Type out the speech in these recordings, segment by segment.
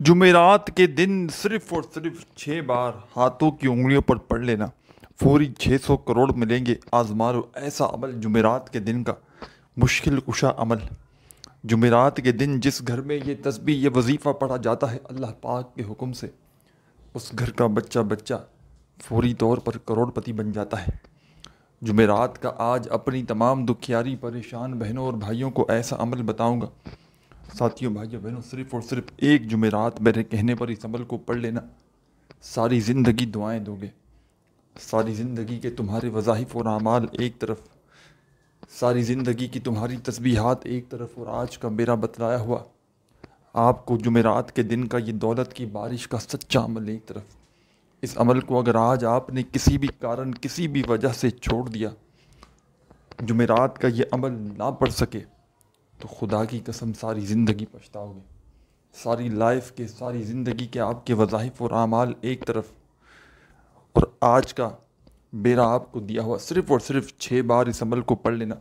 जुमेरात के दिन सिर्फ और सिर्फ 6 बार हाथों की उंगलियों पर पढ़ लेना, फौरी 600 करोड़ मिलेंगे। आजमारो ऐसा अमल जुमेरात के दिन का, मुश्किल कुशा अमल। जुमेरात के दिन जिस घर में ये तस्बीह ये वजीफ़ा पढ़ा जाता है अल्लाह पाक के हुक्म से, उस घर का बच्चा बच्चा फौरी तौर पर करोड़पति बन जाता है। जुमेरात का आज अपनी तमाम दुखियारी परेशान बहनों और भाइयों को ऐसा अमल बताऊंगा। साथियों, भाइयों, बहनों, सिर्फ़ और सिर्फ एक जुमेरात मेरे कहने पर इस अमल को पढ़ लेना, सारी ज़िंदगी दुआएं दोगे। सारी ज़िंदगी के तुम्हारे वज़ाइफ और अमाल एक तरफ, सारी ज़िंदगी की तुम्हारी तस्बीहात एक तरफ, और आज का मेरा बतलाया हुआ आपको जुमेरात के दिन का ये दौलत की बारिश का सच्चा अमल एक तरफ। इस अमल को अगर आज आपने किसी भी कारण, किसी भी वजह से छोड़ दिया, जुमेरात का ये अमल ना पढ़ सके, तो खुदा की कसम सारी ज़िंदगी पछताओगे। सारी लाइफ के, सारी ज़िंदगी के आपके वज़ाइफ और आमाल एक तरफ, और आज का मेरा आपको दिया हुआ सिर्फ़ और सिर्फ 6 बार इस अमल को पढ़ लेना।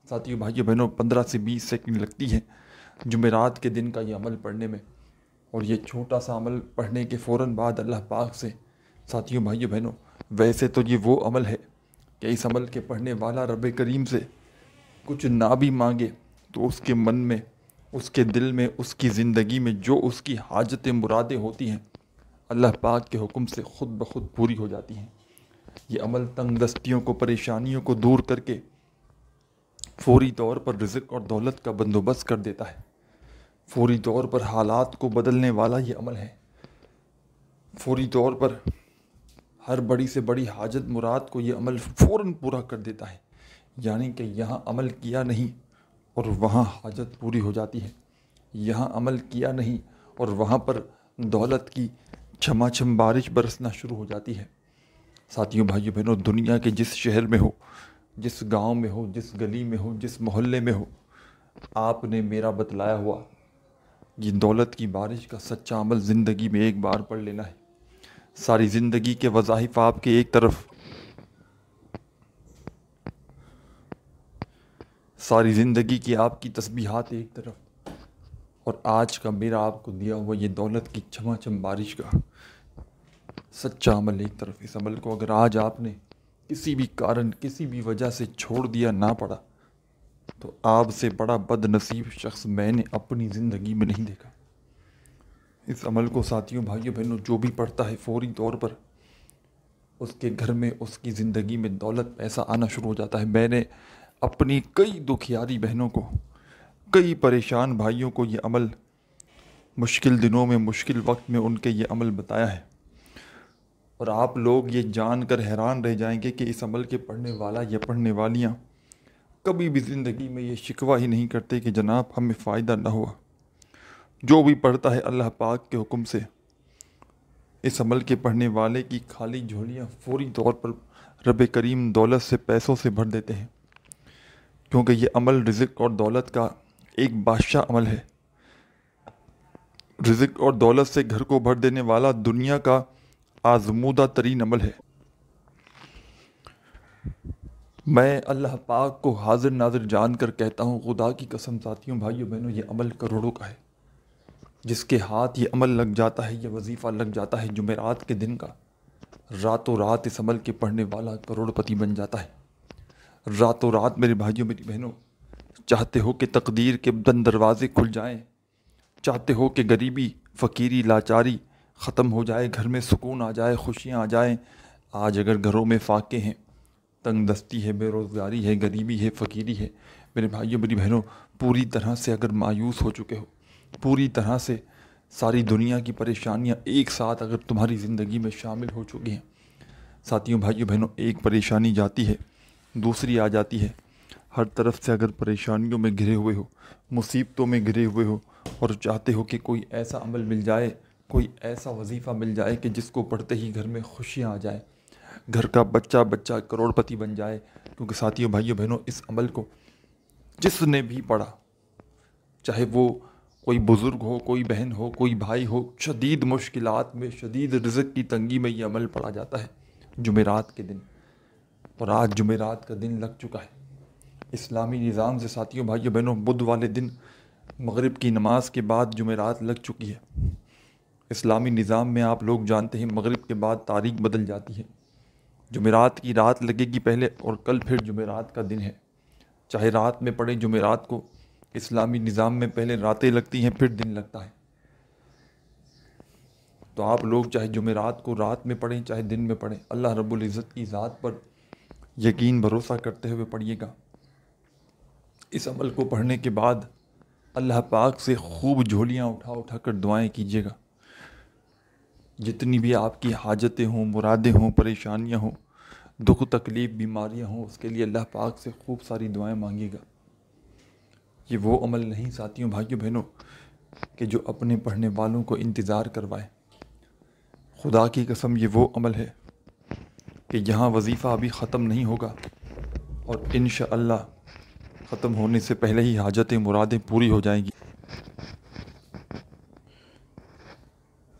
साथियों, भाइयों, बहनों, 15 से 20 सेकंड लगती है जुमेरात के दिन का ये अमल पढ़ने में, और ये छोटा सा अमल पढ़ने के फ़ौरन बाद अल्लाह पाक से, साथियों, भाइयों, बहनों, वैसे तो ये वो अमल है कि इस अमल के पढ़ने वाला रब करीम से कुछ ना भी मांगे तो उसके मन में, उसके दिल में, उसकी ज़िंदगी में जो उसकी हाजतें मुरादें होती हैं अल्लाह पाक के हुक्म से खुद ब खुद पूरी हो जाती हैं। ये अमल तंग दस्तियों को, परेशानियों को दूर करके फौरी तौर पर रिज़्क़ और दौलत का बंदोबस्त कर देता है। फौरी तौर पर हालात को बदलने वाला ये अमल है। फौरी तौर पर हर बड़ी से बड़ी हाजत मुराद को ये अमल फ़ौरन पूरा कर देता है। यानी कि यहाँ अमल किया नहीं और वहाँ हाजत पूरी हो जाती है। यहाँ अमल किया नहीं और वहाँ पर दौलत की छमाछम बारिश बरसना शुरू हो जाती है। साथियों, भाइयों, बहनों, दुनिया के जिस शहर में हो, जिस गांव में हो, जिस गली में हो, जिस मोहल्ले में हो, आपने मेरा बतलाया हुआ ये दौलत की बारिश का सच्चा अमल ज़िंदगी में एक बार पढ़ लेना है। सारी ज़िंदगी के वज़ाइफ आपके एक तरफ, सारी ज़िंदगी की आपकी तस्बीहात एक तरफ, और आज का मेरा आपको दिया हुआ ये दौलत की छमाछम बारिश का सच्चा अमल एक तरफ। इस अमल को अगर आज आपने किसी भी कारण, किसी भी वजह से छोड़ दिया, ना पड़ा, तो आपसे बड़ा बदनसीब शख्स मैंने अपनी ज़िंदगी में नहीं देखा। इस अमल को साथियों, भाइयों, बहनों, जो भी पढ़ता है फौरी तौर पर उसके घर में, उसकी ज़िंदगी में दौलत, पैसा आना शुरू हो जाता है। मैंने अपनी कई दुखियारी बहनों को, कई परेशान भाइयों को ये अमल मुश्किल दिनों में, मुश्किल वक्त में उनके ये अमल बताया है। और आप लोग ये जानकर हैरान रह जाएंगे कि इस अमल के पढ़ने वाला या पढ़ने वालियाँ कभी भी ज़िंदगी में ये शिकवा ही नहीं करते कि जनाब हमें फ़ायदा ना हुआ। जो भी पढ़ता है अल्लाह पाक के हुक्म से, इस अमल के पढ़ने वाले की खाली झोलियाँ फौरी तौर पर रब करीम दौलत से, पैसों से भर देते हैं। क्योंकि ये अमल रिज़्क़ और दौलत का एक बादशाह अमल है। रिज़्क़ और दौलत से घर को भर देने वाला दुनिया का आज़मूदा तरीन अमल है। मैं अल्लाह पाक को हाजिर नाजिर जान कर कहता हूँ, खुदा की कसम साथियों, भाइयों, बहनों, ये अमल करोड़ों का है। जिसके हाथ ये अमल लग जाता है, ये वजीफ़ा लग जाता है जुमेरात के दिन का, रातों रात इस अमल के पढ़ने वाला करोड़पति बन जाता है। रातों रात मेरे भाइयों, मेरी बहनों, चाहते हो कि तकदीर के बंद दरवाजे खुल जाएं, चाहते हो कि गरीबी, फ़कीरी, लाचारी ख़त्म हो जाए, घर में सुकून आ जाए, खुशियाँ आ जाएं। आज अगर घरों में फाके हैं, तंग दस्ती है, बेरोज़गारी है, गरीबी है, फ़कीरी है, मेरे भाइयों, मेरी बहनों, पूरी तरह से अगर मायूस हो चुके हो, पूरी तरह से सारी दुनिया की परेशानियां एक साथ अगर तुम्हारी ज़िंदगी में शामिल हो चुकी हैं, साथियों, भाइयों, बहनों, एक परेशानी जाती है, दूसरी आ जाती है। हर तरफ से अगर परेशानियों में घिरे हुए हो, मुसीबतों में घिरे हुए हो, और चाहते हो कि कोई ऐसा अमल मिल जाए, कोई ऐसा वजीफ़ा मिल जाए कि जिसको पढ़ते ही घर में खुशियाँ आ जाए, घर का बच्चा बच्चा करोड़पति बन जाए। क्योंकि साथियों, भाइयों, बहनों, इस अमल को जिसने भी पढ़ा, चाहे वो कोई बुज़ुर्ग हो, कोई बहन हो, कोई भाई हो, शदीद मुश्किलात में, शदीद रिज़्क़ की तंगी में ये अमल पढ़ा जाता है जुमेरात के दिन। और आज जुमेरात का दिन लग चुका है इस्लामी निज़ाम से। साथियों, भाइयों, बहनों, बुध वाले दिन मगरिब की नमाज के बाद जुमेरात लग चुकी है। इस्लामी निज़ाम में आप लोग जानते हैं मगरिब के बाद तारीख बदल जाती है। जुमेरात की रात लगेगी पहले और कल फिर जुमेरात का दिन है। चाहे रात में पढ़े जुमेरात को, इस्लामी निज़ाम में पहले रातें लगती हैं फिर दिन लगता है। तो आप लोग चाहे जुमेरात को रात में पढ़ें चाहे दिन में पढ़ें, अल्लाह रब्बुल इज़्ज़त की ज़ात पर यकीन भरोसा करते हुए पढ़िएगा। इस अमल को पढ़ने के बाद अल्लाह पाक से खूब झोलियाँ उठा उठा कर दुआएँ कीजिएगा। जितनी भी आपकी हाजतें हों, मुरादें हों, परेशानियाँ हों, दुख तकलीफ़ बीमारियाँ हों, उसके लिए अल्लाह पाक से खूब सारी दुआएं मांगिएगा। ये वो अमल नहीं साथियों भाइयों बहनों कि जो अपने पढ़ने वालों को इंतज़ार करवाए। खुदा की कसम ये वो अमल है कि यहाँ वजीफ़ा अभी ख़त्म नहीं होगा और इंशाअल्लाह ख़त्म होने से पहले ही हाजतें मुरादें पूरी हो जाएंगी।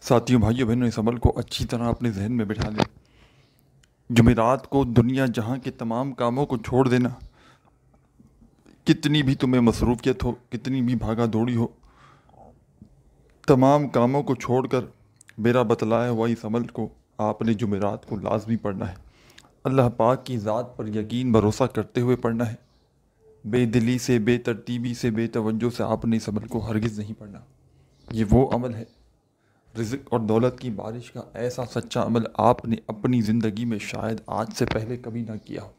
साथियों भाइयों बहनों, इस अमल को अच्छी तरह अपने जहन में बिठा लें। जुमेरात को दुनिया जहाँ के तमाम कामों को छोड़ देना, कितनी भी तुम्हें मसरूफ़ियत हो, कितनी भी भागा दौड़ी हो, तमाम कामों को छोड़कर मेरा बतलाया हुआ इस अमल को आपने जुमेरात को लाजमी पढ़ना है। अल्लाह पाक की ज़ात पर यकीन भरोसा करते हुए पढ़ना है। बेदिली से, बेतरतीबी से, बेतवज्जो से आपने इस अमल को हरगिज़ नहीं पढ़ना। ये वो अमल है, रिज़्क़ और दौलत की बारिश का ऐसा सच्चा अमल आपने अपनी ज़िंदगी में शायद आज से पहले कभी ना किया हो।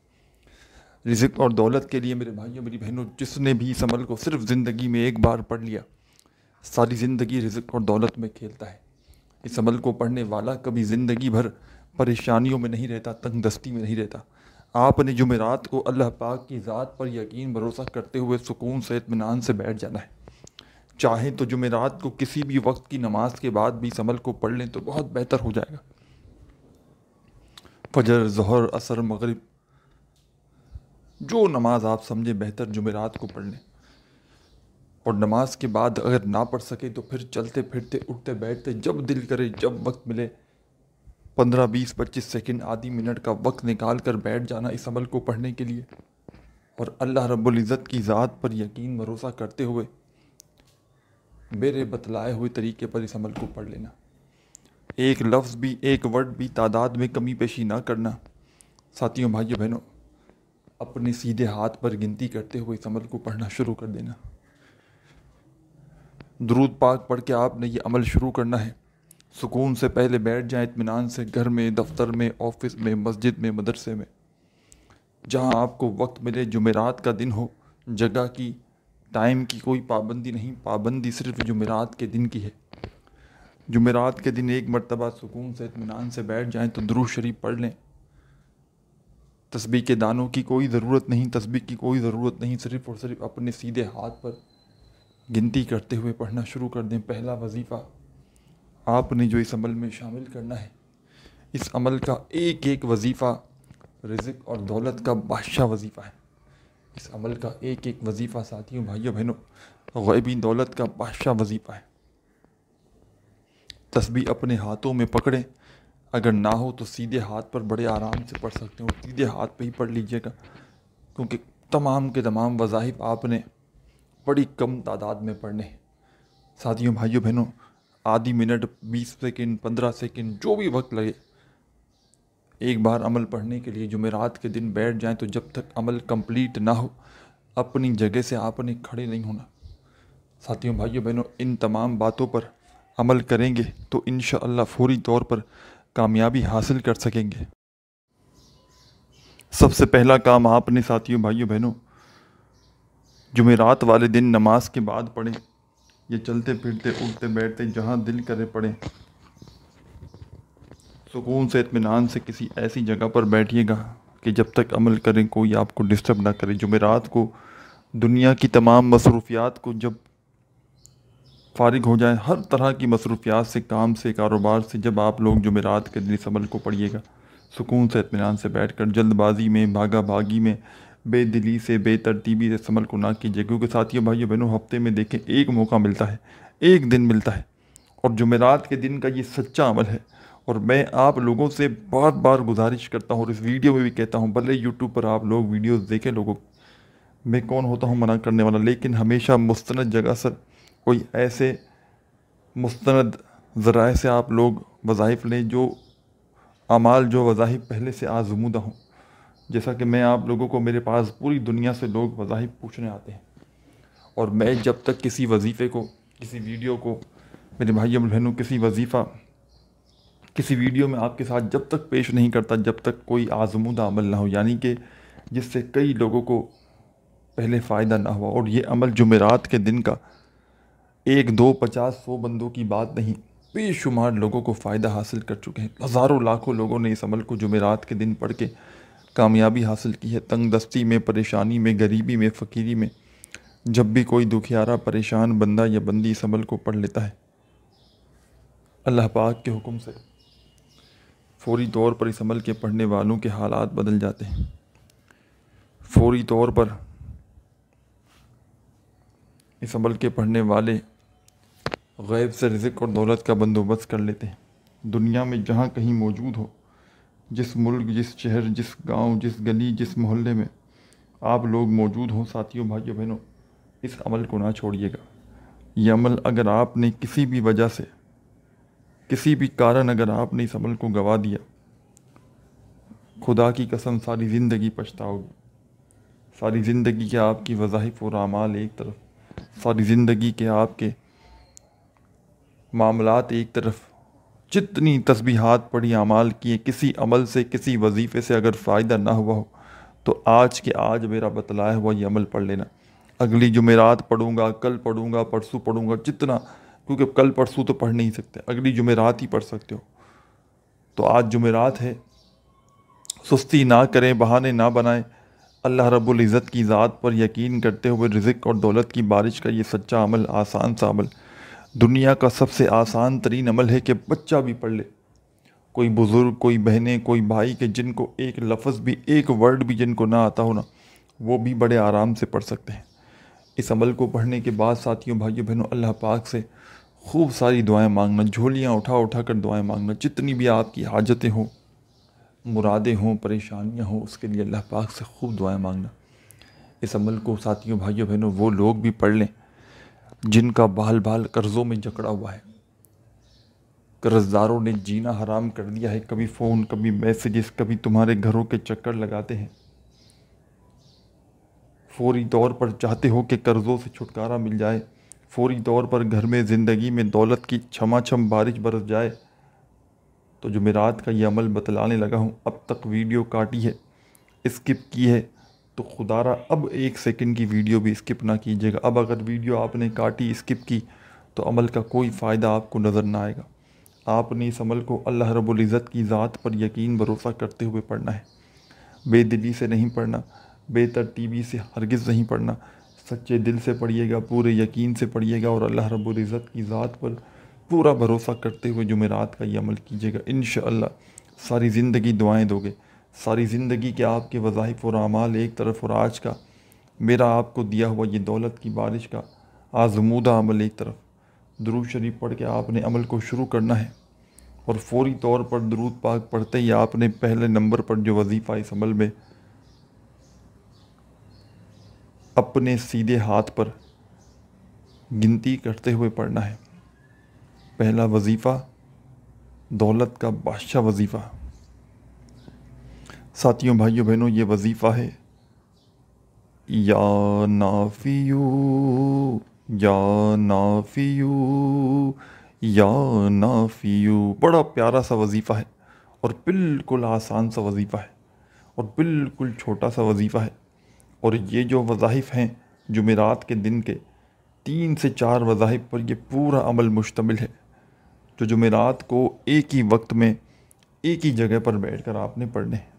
रिज़्क़ और दौलत के लिए मेरे भाइयों मेरी बहनों, जिसने भी इस अमल को सिर्फ ज़िंदगी में एक बार पढ़ लिया, सारी ज़िंदगी रिज़्क़ और दौलत में खेलता है। इस अमल को पढ़ने वाला कभी ज़िंदगी भर परेशानियों में नहीं रहता, तंग दस्ती में नहीं रहता। आपने जुमेरात को अल्लाह पाक की ज़ात पर यकीन भरोसा करते हुए सुकून से इत्मीनान से बैठ जाना है। चाहे तो जुमेरात को किसी भी वक्त की नमाज के बाद भी इस अमल को पढ़ लें तो बहुत बेहतर हो जाएगा। फजर, ज़ोहर, असर, मगरिब, जो नमाज आप समझे बेहतर जुमेरात को पढ़ लें। और नमाज के बाद अगर ना पढ़ सके तो फिर चलते फिरते, उठते बैठते, जब दिल करे, जब वक्त मिले, 15, 20, 25 सेकंड, आधी मिनट का वक्त निकाल कर बैठ जाना इस अमल को पढ़ने के लिए और अल्लाह रब्बुल इज़्ज़त की ज़ात पर यकीन भरोसा करते हुए मेरे बतलाए हुए तरीके पर इस अमल को पढ़ लेना। एक लफ्ज़ भी, एक वर्ड भी तादाद में कमी पेशी ना करना। साथियों भाइयों बहनों, अपने सीधे हाथ पर गिनती करते हुए इस अमल को पढ़ना शुरू कर देना। दुरूद पाक पढ़ के आपने ये अमल शुरू करना है। सुकून से पहले बैठ जाएं, इत्मीनान से, घर में, दफ्तर में, ऑफिस में, मस्जिद में, मदरसे में, जहां आपको वक्त मिले। जुमेरात का दिन हो, जगह की, टाइम की कोई पाबंदी नहीं, पाबंदी सिर्फ जुमेरात के दिन की है। जुमेरात के दिन एक मरतबा सुकून से इत्मीनान से बैठ जाएं तो दुरूद शरीफ पढ़ लें। तस्बीह के दानों की कोई ज़रूरत नहीं, तस्बीह की कोई ज़रूरत नहीं, सिर्फ़ और सिर्फ अपने सीधे हाथ पर गिनती करते हुए पढ़ना शुरू कर दें। पहला वजीफ़ा आपने जो इस अमल में शामिल करना है, इस अमल का एक एक वजीफ़ा रिज़्क़ और दौलत का बादशाह वजीफ़ा है। इस अमल का एक एक वजीफ़ा साथियों भाइयों बहनों ग़ैबी दौलत का बादशाह वजीफ़ा है। तस्बीह अपने हाथों में पकड़ें, अगर ना हो तो सीधे हाथ पर बड़े आराम से पढ़ सकते हो, सीधे हाथ पे ही पढ़ लीजिएगा, क्योंकि तमाम के तमाम वज़ाइफ आपने बड़ी कम तादाद में पढ़ने हैं। साथियों भाइयों बहनों, आधी मिनट, 20 सेकंड, 15 सेकंड, जो भी वक्त लगे, एक बार अमल पढ़ने के लिए जुमेरात के दिन बैठ जाएं तो जब तक अमल कंप्लीट ना हो अपनी जगह से आपने खड़े नहीं होना। साथियों भाइयों बहनों, इन तमाम बातों पर अमल करेंगे तो इंशाअल्लाह फौरी तौर पर कामयाबी हासिल कर सकेंगे। सबसे पहला काम आपने साथियों भाइयों बहनों जुमेरात वाले दिन नमाज के बाद पढ़ें। ये चलते फिरते, उठते बैठते, जहाँ दिल करे पढ़ें। सुकून से, इत्मीनान से किसी ऐसी जगह पर बैठिएगा कि जब तक अमल करें कोई आपको डिस्टर्ब ना करे। जुमेरात को दुनिया की तमाम मसरूफियात को जब फारिग हो जाए, हर तरह की मसरूफियात से, काम से, कारोबार से, जब आप लोग जुमेरात के दिन इस अमल को पढ़िएगा, सुकून से, इत्मीनान से बैठकर, जल्दबाजी में, भागा भागी में, बेदिली से, बेतरतीबी से इस अमल को ना कीजिए। क्योंकि साथियों भाइयों बहनों, हफ्ते में देखें एक मौका मिलता है, एक दिन मिलता है और जुमेरात के दिन का ये सच्चा अमल है। और मैं आप लोगों से बार बार गुजारिश करता हूँ और इस वीडियो में भी कहता हूँ, भले यूट्यूब पर आप लोग वीडियोस देखें, लोगों, मैं कौन होता हूँ मना करने वाला, लेकिन हमेशा मुस्तनद जगह से कोई ऐसे मुस्तनद ज़राए से आप लोग वज़ाइफ लें, जो अमाल जो वज़ाइफ पहले से आज़मूदा हों। जैसा कि मैं आप लोगों को, मेरे पास पूरी दुनिया से लोग वज़ाइफ पूछने आते हैं, और मैं जब तक किसी वजीफ़े को, किसी वीडियो को, मेरे भाई और बहनों, किसी वजीफ़ा किसी वीडियो में आपके साथ जब तक पेश नहीं करता जब तक कोई आज़मूदा अमल ना हो, यानी कि जिससे कई लोगों को पहले फ़ायदा ना हुआ। और ये अमल जुमेरात के दिन का 1, 2, 50, 100 बंदों की बात नहीं, बेशुमार लोगों को फ़ायदा हासिल कर चुके हैं। हज़ारों लाखों लोगों ने इस अमल को जुमेरात के दिन पढ़ के कामयाबी हासिल की है। तंगदस्ती में, परेशानी में, गरीबी में, फ़कीरी में, जब भी कोई दुखियारा परेशान बंदा या बंदी इस अमल को पढ़ लेता है, अल्लाह पाक के हुक्म से फ़ौरी तौर पर इस अमल के पढ़ने वालों के हालात बदल जाते हैं। फ़ौरी तौर पर इस अमल के पढ़ने वाले गैब से रिज़्क़ और दौलत का बंदोबस्त कर लेते हैं। दुनिया में जहाँ कहीं मौजूद हो, जिस मुल्क, जिस शहर, जिस गांव, जिस गली, जिस मोहल्ले में आप लोग मौजूद हों, साथियों, भाइयों, बहनों, इस अमल को ना छोड़िएगा। ये अमल अगर आपने किसी भी वजह से, किसी भी कारण अगर आपने इस अमल को गवा दिया, खुदा की कसम सारी ज़िंदगी पछताओगे। सारी ज़िंदगी के आपकी वज़ाइफ और आमाल एक तरफ, सारी ज़िंदगी के आपके मामलात एक तरफ, जितनी तस्बीहात पढ़ी, अमाल किए, किसी अमल से, किसी वजीफ़े से अगर फ़ायदा ना हुआ हो, तो आज के आज मेरा बतलाया हुआ ये अमल पढ़ लेना। अगली जुमेरात पढ़ूँगा, कल पढ़ूँगा, परसों पढ़ूँगा, जितना, क्योंकि कल परसों तो पढ़ नहीं सकते, अगली जुमेरात ही पढ़ सकते हो। तो आज जुमेरात है, सुस्ती ना करें, बहाने ना बनाएं। अल्लाह रब्बुल इज़्ज़त की ज़ात पर यकीन करते हुए रिज़्क़ और दौलत की बारिश का ये सच्चा अमल, आसान सा अमल, दुनिया का सबसे आसान तरीन अमल है कि बच्चा भी पढ़ ले। कोई बुज़ुर्ग, कोई बहनें, कोई भाई के जिनको एक लफ्ज़ भी, एक वर्ड भी जिनको ना आता हो ना, वो भी बड़े आराम से पढ़ सकते हैं। इस अमल को पढ़ने के बाद साथियों, भाइयों, बहनों, अल्लाह पाक से खूब सारी दुआएं मांगना, झोलियाँ उठा उठा कर दुआएं मांगना। जितनी भी आपकी हाजतें हों, मुरादें हों, परेशानियाँ हों, उसके लिए अल्लाह पाक से खूब दुआएं मांगना। इस अमल को साथियों, भाइयों, बहनों, वो लोग भी पढ़ लें जिनका बाल बाल कर्ज़ों में जकड़ा हुआ है, कर्जदारों ने जीना हराम कर दिया है। कभी फ़ोन, कभी मैसेजेस, कभी तुम्हारे घरों के चक्कर लगाते हैं। फौरी तौर पर चाहते हो कि कर्ज़ों से छुटकारा मिल जाए, फौरी तौर पर घर में, ज़िंदगी में दौलत की छमाछम बारिश बरस जाए, तो जुमेरात का ये अमल बतलाने लगा हूँ। अब तक वीडियो काटी है, स्किप की है, तो खुदारा अब 1 सेकंड की वीडियो भी स्किप ना कीजिएगा। अब अगर वीडियो आपने काटी, स्किप की, तो अमल का कोई फ़ायदा आपको नज़र ना आएगा। आपने इस अमल को अल्लाह रब्बुल इज़्ज़त की ज़ात पर यकीन भरोसा करते हुए पढ़ना है। बेदिली से नहीं पढ़ना, बेतरतीबी से हरगिज़ नहीं पढ़ना। सच्चे दिल से पढ़िएगा, पूरे यकीन से पढ़िएगा, और अल्लाह रब्बुल इज़्ज़त की ज़ात पर पूरा भरोसा करते हुए जुमेरात का ये अमल कीजिएगा। इंशाअल्लाह सारी ज़िंदगी दुआएं दोगे। सारी ज़िंदगी के आपके वज़ाइफ और आमाल एक तरफ, और आज का मेरा आपको दिया हुआ ये दौलत की बारिश का आज़मूदा अमल एक तरफ। दुरूद शरीफ पढ़ के आपने अमल को शुरू करना है, और फौरी तौर पर दुरूद पाक पढ़ते ही आपने पहले नंबर पर जो वजीफ़ा इस अमल में अपने सीधे हाथ पर गिनती करते हुए पढ़ना है। पहला वजीफ़ा, दौलत का बादशाह वजीफ़ा। साथियों, भाइयों, बहनों, ये वजीफ़ा है, या नाफियू, या नाफियू, या नाफियू। बड़ा प्यारा सा वजीफ़ा है, और बिल्कुल आसान सा वजीफ़ा है, और बिल्कुल छोटा सा वजीफ़ा है। और ये जो वज़ाइफ हैं जुमेरात के दिन के, 3 से 4 वज़ाइफ पर ये पूरा अमल मुश्तमिल है, जो जुमेरात को एक ही वक्त में, एक ही जगह पर बैठकर आपने पढ़ने हैं।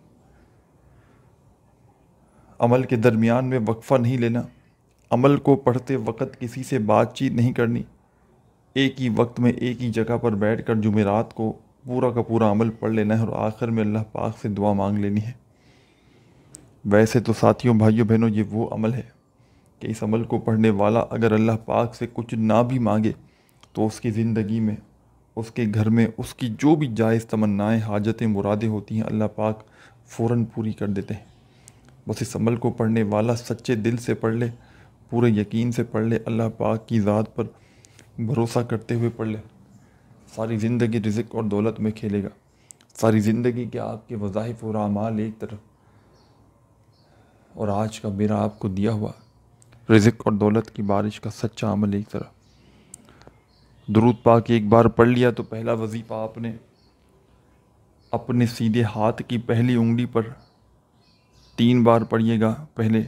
अमल के दरमियान में वक्फ़ा नहीं लेना, अमल को पढ़ते वक्त किसी से बातचीत नहीं करनी, एक ही वक्त में एक ही जगह पर बैठकर जुमेरात को पूरा का पूरा अमल पढ़ लेना है, और आखिर में अल्लाह पाक से दुआ मांग लेनी है। वैसे तो साथियों, भाइयों, बहनों, ये वो अमल है कि इस अमल को पढ़ने वाला अगर अल्लाह पाक से कुछ ना भी मांगे, तो उसकी ज़िंदगी में, उसके घर में, उसकी जो भी जायज़ तमन्नाएँ, हाजतें, मुरादें होती हैं, अल्लाह पाक फ़ौरन पूरी कर देते हैं। बस इस अमल को पढ़ने वाला सच्चे दिल से पढ़ ले, पूरे यकीन से पढ़ ले, अल्लाह पाक की ज़ात पर भरोसा करते हुए पढ़ ले। सारी ज़िंदगी रिज़्क और दौलत में खेलेगा। सारी ज़िंदगी के आपके वज़ाइफ और अमाल एक तरफ, और आज का मेरा आपको दिया हुआ रिज़्क और दौलत की बारिश का सच्चा अमल एक तरफ। दुरूद पाक एक बार पढ़ लिया तो पहला वजीफ़ा आपने अपने सीधे हाथ की पहली उंगली पर 3 बार पढ़िएगा। पहले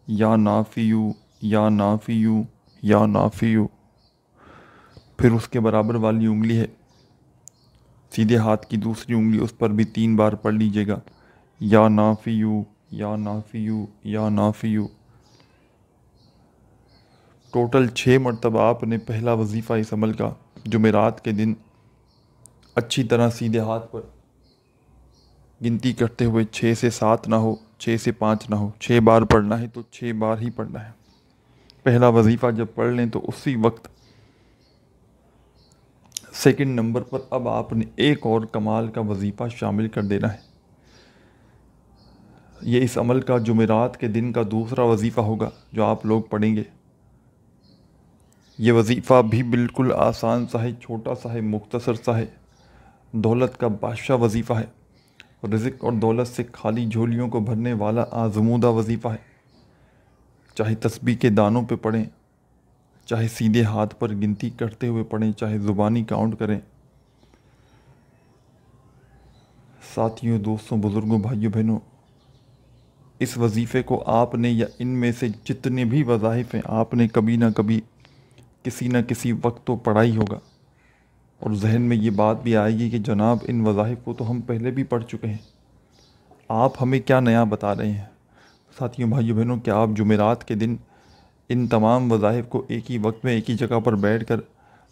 या नाफियू या नाफियू या नाफियू, फिर उसके बराबर वाली उंगली है सीधे हाथ की दूसरी उंगली, उस पर भी 3 बार पढ़ लीजिएगा, या नाफियू या नाफियू या नाफियू। टोटल 6 मरतबा आपने पहला वजीफ़ा इस अमल का जुमेरात के दिन अच्छी तरह सीधे हाथ पर गिनती करते हुए 6 से 7 ना हो, 6 से 5 ना हो, 6 बार पढ़ना है तो 6 बार ही पढ़ना है। पहला वजीफ़ा जब पढ़ लें तो उसी वक्त सेकंड नंबर पर अब आपने एक और कमाल का वजीफ़ा शामिल कर देना है। ये इस अमल का जुमेरात के दिन का दूसरा वजीफ़ा होगा जो आप लोग पढ़ेंगे। ये वजीफ़ा भी बिल्कुल आसान सा है, छोटा सा है, मुख्तसर सा है। दौलत का बादशाह वजीफ़ा है, रिज़्क और दौलत से खाली झोलियों को भरने वाला आज़मूदा वजीफ़ा है। चाहे तस्बीह के दानों पे पढ़ें, चाहे सीधे हाथ पर गिनती करते हुए पढ़ें, चाहे ज़ुबानी काउंट करें। साथियों, दोस्तों, बुज़ुर्गों, भाइयों, बहनों, इस वजीफ़े को आपने या इनमें से जितने भी वज़ाइफ़ हैं आपने कभी ना कभी किसी न किसी वक्त तो पढ़ा ही होगा, और जहन में ये बात भी आएगी कि जनाब इन वज़ाइफ़ को तो हम पहले भी पढ़ चुके हैं, आप हमें क्या नया बता रहे हैं। साथियों, भाइयों, बहनों, क्या आप जुमेरात के दिन इन तमाम वज़ाइफ़ को एक ही वक्त में एक ही जगह पर बैठ कर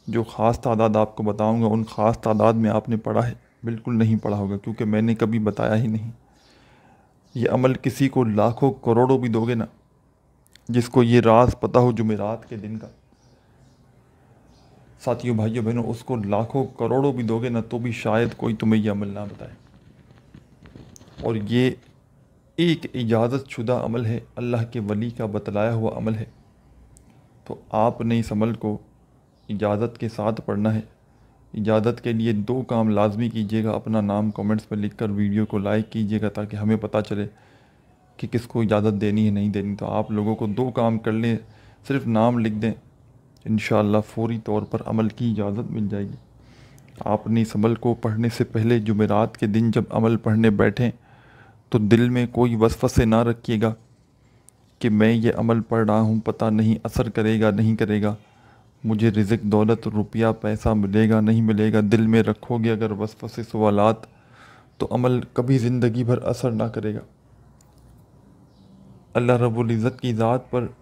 जो ख़ास तादाद आपको बताऊंगा उन ख़ास तादाद में आपने पढ़ा है? बिल्कुल नहीं पढ़ा होगा, क्योंकि मैंने कभी बताया ही नहीं। ये अमल किसी को लाखों करोड़ों भी दोगे ना, जिसको ये राज पता हो जुमेरात के दिन का, साथियों, भाइयों, बहनों, उसको लाखों करोड़ों भी दोगे ना तो भी शायद कोई तुम्हें ये अमल ना बताए। और ये एक इजाज़त शुदा अमल है, अल्लाह के वली का बतलाया हुआ अमल है। तो आपने इस अमल को इजाज़त के साथ पढ़ना है। इजाज़त के लिए 2 काम लाजमी कीजिएगा। अपना नाम कमेंट्स में लिखकर वीडियो को लाइक कीजिएगा ताकि हमें पता चले कि किसको इजाज़त देनी है, नहीं देनी। तो आप लोगों को 2 काम कर लें, सिर्फ नाम लिख दें, इंशाअल्लाह फ़ौरी तौर पर अमल की इजाज़त मिल जाएगी। आपने इस अमल को पढ़ने से पहले जुमेरात के दिन जब अमल पढ़ने बैठें तो दिल में कोई वसवसे ना रखिएगा कि मैं ये अमल पढ़ रहा हूँ, पता नहीं असर करेगा नहीं करेगा, मुझे रिज़्क दौलत रुपया पैसा मिलेगा नहीं मिलेगा। दिल में रखोगे अगर वसवसे सवालात तो अमल कभी ज़िंदगी भर असर ना करेगा। अल्लाह रब्बुल इज़्ज़त की ज़ात पर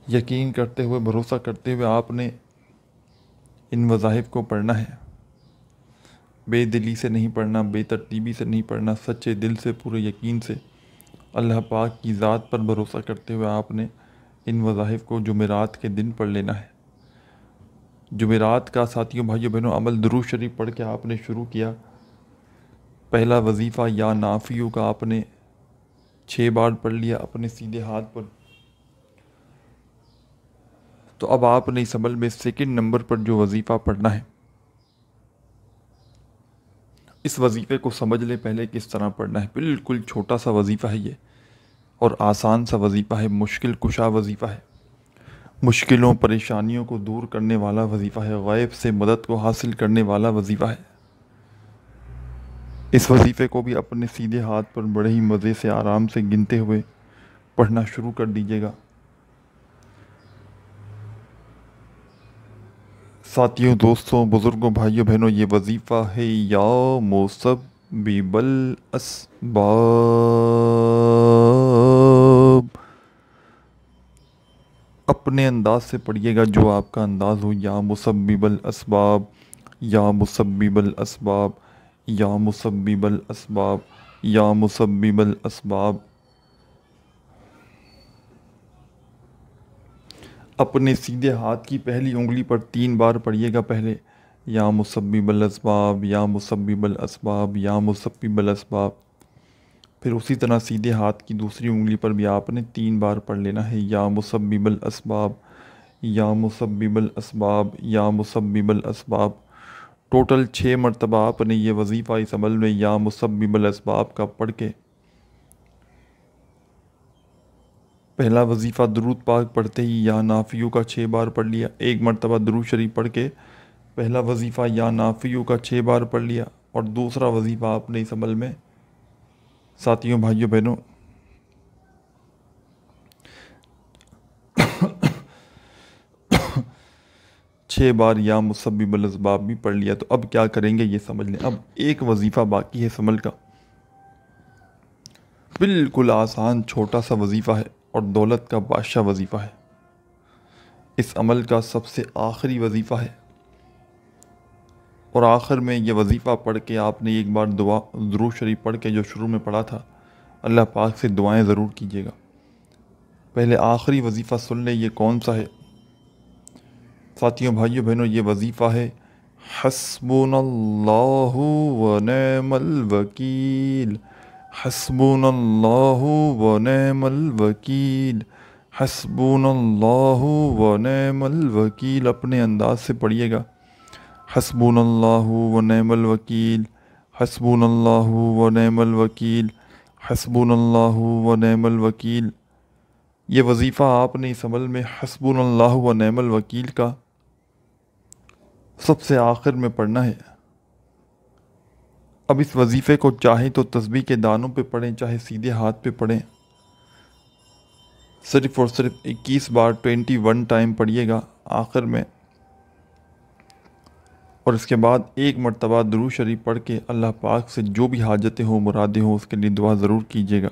यकीन करते हुए, भरोसा करते हुए आपने इन वज़ाइफ़ को पढ़ना है। बेदिली से नहीं पढ़ना, बेतरतीबी से नहीं पढ़ना, सच्चे दिल से, पूरे यकीन से, अल्लाह पाक की ज़ात पर भरोसा करते हुए आपने इन वज़ाइफ़ को जुमेरात के दिन पढ़ लेना है। जुमेरात का साथियों, भाइयों, बहनों, अमल दुरूद शरीफ पढ़ के आपने शुरू किया। पहला वजीफ़ा या नाफियों का आपने 6 बार पढ़ लिया अपने सीधे हाथ पर। तो अब आपने इस अमल में सेकंड नंबर पर जो वजीफ़ा पढ़ना है, इस वजीफ़े को समझ ले पहले किस तरह पढ़ना है। बिल्कुल छोटा सा वजीफ़ा है ये, और आसान सा वजीफ़ा है, मुश्किल कुशा वजीफ़ा है, मुश्किलों परेशानियों को दूर करने वाला वजीफ़ा है, गैब से मदद को हासिल करने वाला वजीफ़ा है। इस वजीफ़े को भी अपने सीधे हाथ पर बड़े ही मज़े से आराम से गिनते हुए पढ़ना शुरू कर दीजिएगा। साथियों, दोस्तों, बुज़ुर्गों, भाइयों, बहनों, ये वजीफ़ा है या मुसब्बिबल अस्बाब। अपने अंदाज से पढ़िएगा जो आपका अंदाज़ हो। या मुसब्बिबल अस्बाब, या मुसब्बिबल अस्बाब, या मुसब्बिबल अस्बाब, या मुसब्बिबल अस्बाब। अपने सीधे हाथ की पहली उंगली पर 3 बार पढ़िएगा पहले, या मुसब्बिबल अस्बाब, या मुसब्बिबल अस्बाब, या मुसब्बिबल अस्बाब। फिर उसी तरह सीधे हाथ की दूसरी उंगली पर भी आपने 3 बार पढ़ लेना है, या मुसब्बिबल अस्बाब, या मुसब्बिबल असबाब, या मुसब्बिबल असबाब। टोटल 6 मरतबा आपने ये वजीफ़ा इस अमल में या मुसब्बिबल असबाब का पढ़ के, पहला वजीफ़ा दुरूद पाक पढ़ते ही या नाफियों का 6 बार पढ़ लिया। एक मरतबा दुरूद शरीफ पढ़ के पहला वजीफ़ा या नाफियों का 6 बार पढ़ लिया, और दूसरा वजीफ़ा आपने इस अमल में साथियों भाइयों बहनों 6 बार या मुसब्बिबल असबाब भी पढ़ लिया। तो अब क्या करेंगे ये समझ लें। अब एक वजीफ़ा बाकी है इस अमल का, बिल्कुल आसान छोटा सा वजीफ़ा है और दौलत का बादशाह वजीफ़ा है। इस अमल का सबसे आखिरी वजीफ़ा है, और आखिर में ये वजीफ़ा पढ़ के आपने एक बार दुआ दुरूद शरीफ पढ़ के जो शुरू में पढ़ा था, अल्लाह पाक से दुआएं ज़रूर कीजिएगा। पहले आखिरी वजीफ़ा सुन लें, ये कौन सा है साथियों भाइयों बहनों। ये वजीफ़ा है हस्बुनल्लाहु व निअमल वकील, हस्बुनल्लाहु व निअमल वकील, हस्बुनल्लाहु व निअमल वकील। अपने अंदाज से पढ़िएगा, हस्बुनल्लाहु व निअमल वकील, हस्बुनल्लाहु व निअमल वकील, हस्बुनल्लाहु व निअमल वकील। ये वजीफ़ा आपने इस अमल में हस्बुनल्लाहु व निअमल वकील का सबसे आखिर में पढ़ना है। अब इस वजीफ़े को चाहे तो तस्बीह के दानों पे पढ़ें, चाहे सीधे हाथ पे पढ़ें। सिर्फ़ और सिर्फ 21 बार 21 टाइम पढ़िएगा आखिर में, और इसके बाद एक मरतबा दुरूद शरीफ पढ़ के अल्लाह पाक से जो भी हाजतें हों मुरादें हों उसके लिए दुआ ज़रूर कीजिएगा।